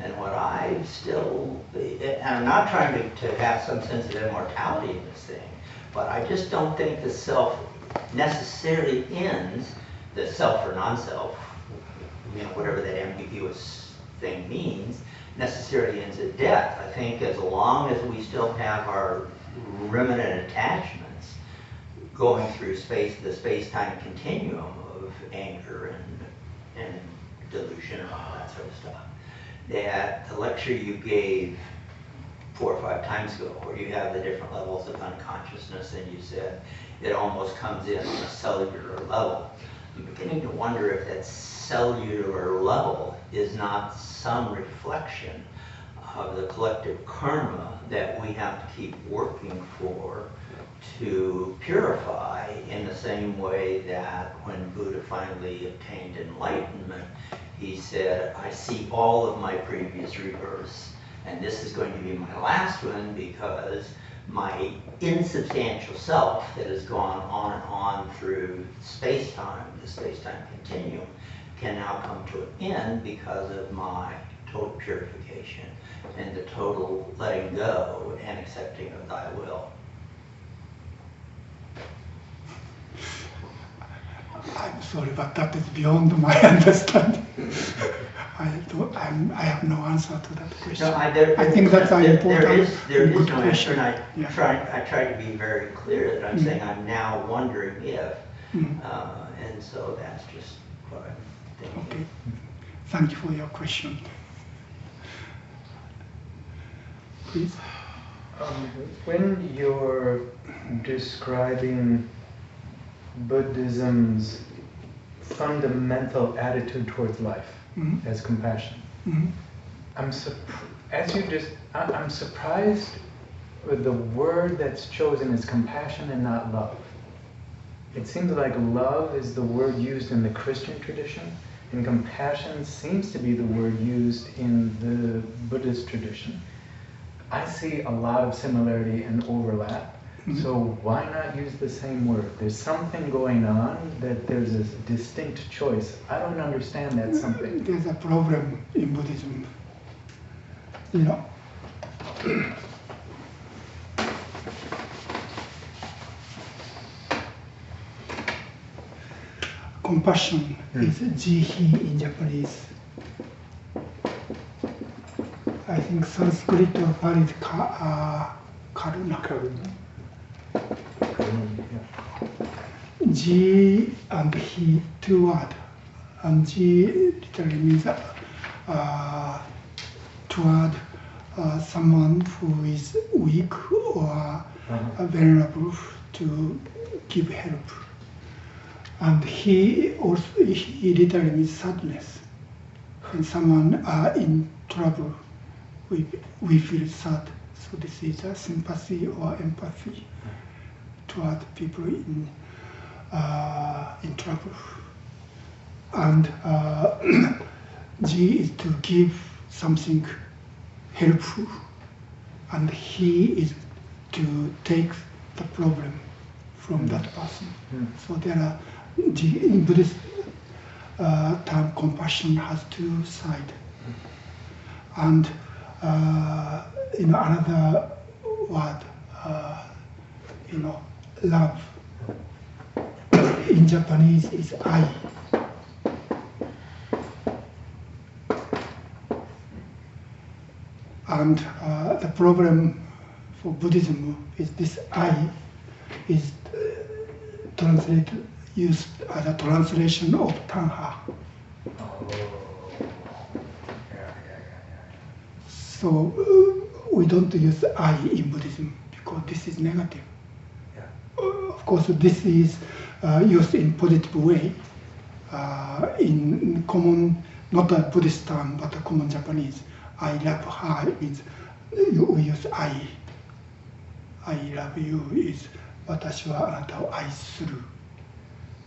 And what I still, and I'm not trying to have some sense of immortality in this thing, but I just don't think the self necessarily ends, the self or non-self, you know, whatever that ambiguous thing means, necessarily ends at death. I think as long as we still have our remnant attachments going through the space-time continuum of anger and delusion and all that sort of stuff, that the lecture you gave 4 or 5 times ago, where you have the different levels of unconsciousness, and you said it almost comes in on a cellular level. I'm beginning to wonder if that cellular level is not some reflection of the collective karma that we have to keep working for to purify, in the same way that when Buddha finally obtained enlightenment, he said, I see all of my previous rebirths, and this is going to be my last one, because my insubstantial self that has gone on and on through space-time, the space-time continuum, can now come to an end because of my total purification and the total letting go and accepting of thy will. I'm sorry, but that is beyond my understanding. I'm I have no answer to that question. No, I think that's an important there is good no question. answer, and I tried to be very clear that I'm Mm. saying I'm now wondering if, Mm. and so that's just what I'm thinking. Okay. Thank you for your question. Please. When you're describing Buddhism's fundamental attitude towards life Mhm. as compassion, Mhm. I'm surprised with the word that's chosen is compassion and not love. It seems like love is the word used in the Christian tradition, and compassion seems to be the word used in the Buddhist tradition. I see a lot of similarity and overlap, so why not use the same word? There's something going on that there's a distinct choice. I don't understand that something. There's a problem in Buddhism. You know, compassion is jihi in Japanese. I think Sanskrit or Pali is karuna. Ji and he, two words. And ji literally means toward someone who is weak or vulnerable to give help. And he literally means sadness. When someone in trouble, we feel sad. So this is a sympathy or empathy toward people in trouble. And G is to give something helpful, and he is to take the problem from that person. So there are in Buddhist term, compassion has two sides. And another word, love. In Japanese is ai. And the problem for Buddhism is this I is used as a translation of tanha. So we don't use I in Buddhism because this is negative. Of course, this is used in positive way. In common, not a Buddhist term, but a common Japanese. I love her means we use I. I love you is watashi wa anata o ai suru.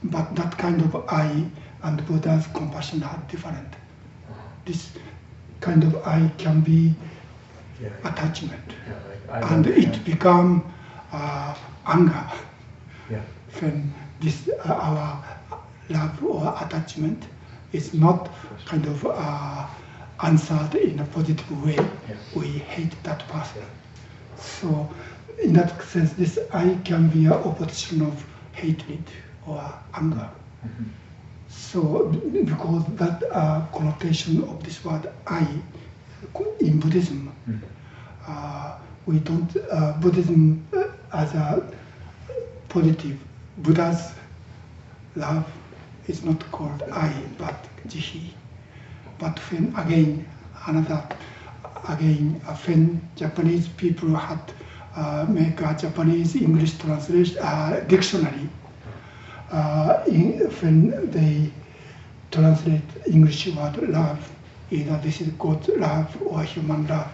But that kind of I and Buddha's compassion are different. This kind of I can be attachment, and it become anger. When this our love or attachment is not kind of answered in a positive way, we hate that person. So in that sense, this I can be an opposition of hatred or anger. So because that connotation of this word I in Buddhism, we don't, Buddhism as a positive, Buddha's love is not called I, but jihi. But when when Japanese people had make a Japanese English translation dictionary, when they translate English word love, either this is God love or human love,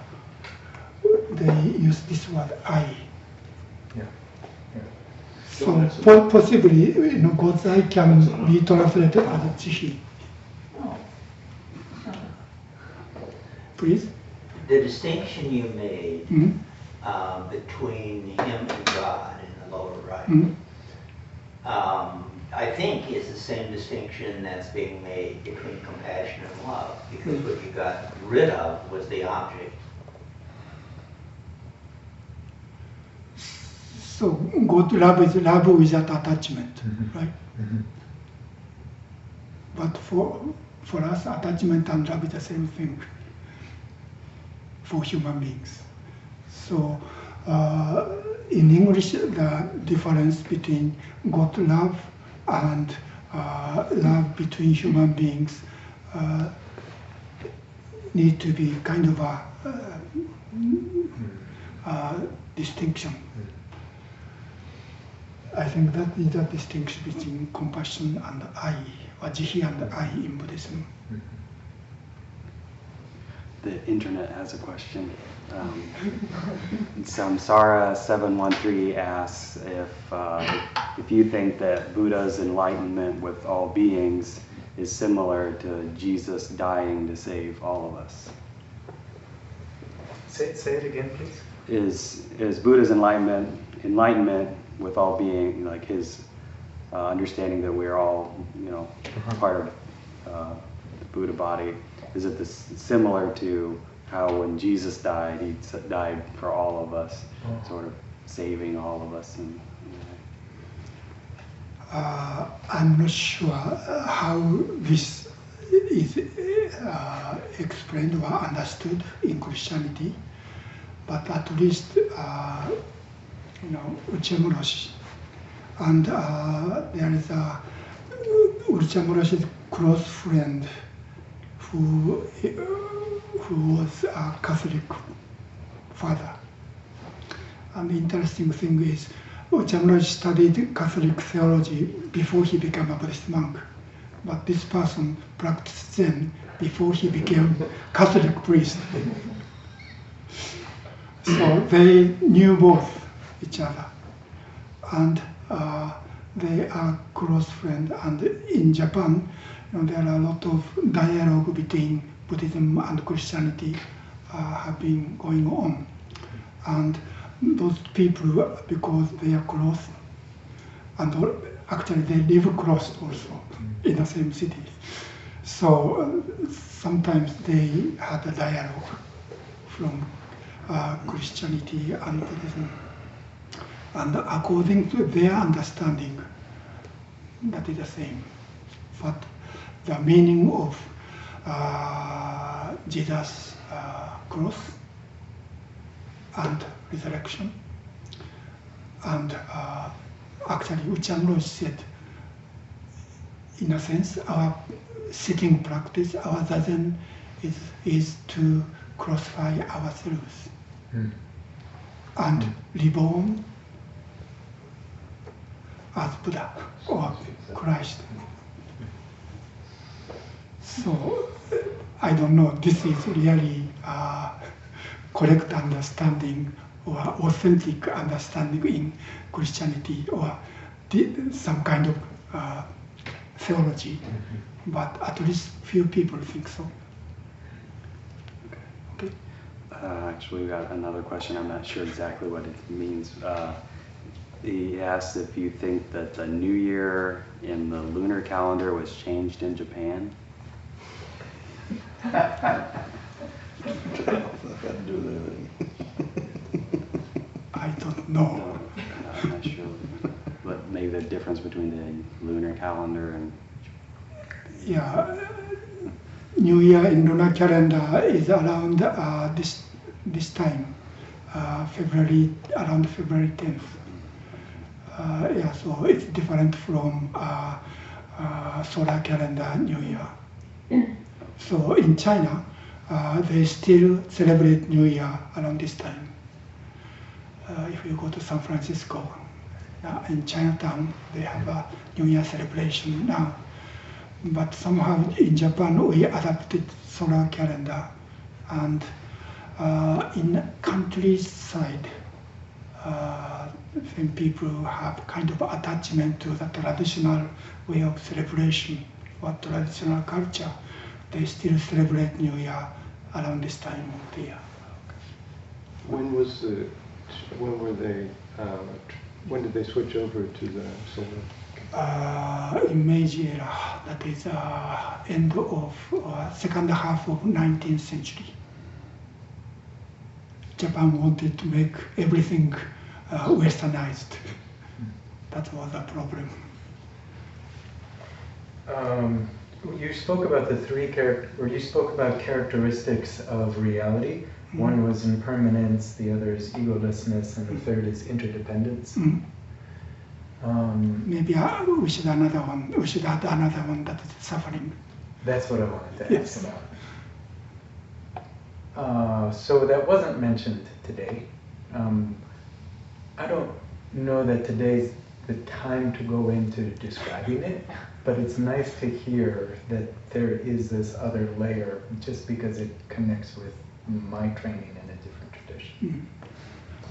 they use this word I. So possibly, God's I can be translated as jihi. Please. The distinction you made between him and God in the lower right, I think is the same distinction that's being made between compassion and love, because what you got rid of was the object. So God love is love without attachment, right? But for us, attachment and love is the same thing. for human beings. So in English, the difference between God love and love between human beings need to be kind of a distinction. I think that is the distinction between compassion and I, or jihi and I in Buddhism. The internet has a question. Samsara713 asks if you think that Buddha's enlightenment with all beings is similar to Jesus dying to save all of us. Say it again, please. Is Buddha's enlightenment with all being, like his understanding that we're all, part of the Buddha body, is it similar to how when Jesus died, he died for all of us, sort of saving all of us? I'm not sure how this is explained or understood in Christianity, but at least Okumura Roshi, and there is a Okumura Roshi's close friend who was a Catholic father. And the interesting thing is, Okumura Roshi studied Catholic theology before he became a Buddhist monk, but this person practiced Zen before he became Catholic priest. So they knew both each other, and they are close friends. And in Japan, there are a lot of dialogue between Buddhism and Christianity have been going on, and those people, because they are close, and actually they live close also in the same city. So sometimes they had a dialogue from Christianity and Buddhism. And according to their understanding, that is the same. But the meaning of Jesus' cross and resurrection, and actually Okumura Roshi said, in a sense, our sitting practice, our zazen, is to crucify ourselves and reborn as Buddha or Christ. So I don't know, this is really correct understanding or authentic understanding in Christianity or some kind of theology, but at least few people think so. Okay. Actually, we got another question. I'm not sure exactly what it means. He asked if you think that the New Year in the lunar calendar was changed in Japan. I don't know. No, I'm not sure. But maybe the difference between the lunar calendar and... Yeah, New Year in lunar calendar is around this time, around February 10th. Yeah, so it's different from solar calendar New Year. So in China, they still celebrate New Year around this time. If you go to San Francisco, in Chinatown, they have a New Year celebration now. But somehow in Japan, we adapted solar calendar, and in countryside, when people have kind of attachment to the traditional way of celebration or traditional culture, they still celebrate New Year around this time of the year. When did they switch over to the solar? In Meiji era, that is end of second half of 19th century. Japan wanted to make everything westernized. That was a problem. You spoke about you spoke about characteristics of reality. One was impermanence, the other is egolessness, and the third is interdependence. Maybe we should add another one that is suffering. That's what I wanted to Yes. ask about. So that wasn't mentioned today. I don't know that today's the time to go into describing it, but it's nice to hear that there is this other layer just because it connects with my training in a different tradition.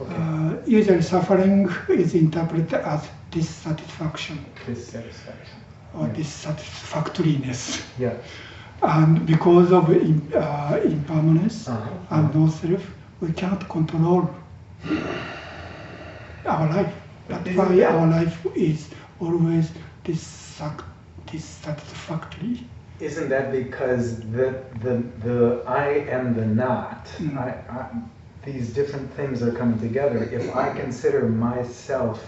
Okay. Usually suffering is interpreted as dissatisfaction Dissatisfaction. or dissatisfactoriness. Yeah. And because of impermanence Uh-huh. and no self, we cannot control our life. That's why our life is always dissatisfactory. Isn't that because the I and the not, these different things are coming together? If I consider myself,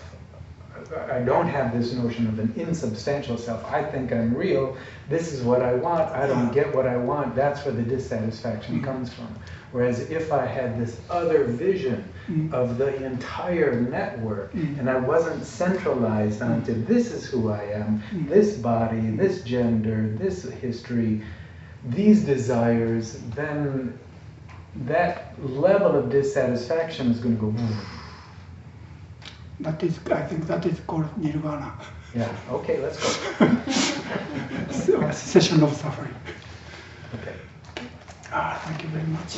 I don't have this notion of an insubstantial self. I think I'm real. This is what I want. I don't get what I want. That's where the dissatisfaction comes from. Whereas if I had this other vision of the entire network and I wasn't centralized onto this is who I am, this body, this gender, this history, these desires, then that level of dissatisfaction is going to go. I think that is called nirvana. Yeah, okay, let's go. Cessation of suffering. Okay. Thank you very much.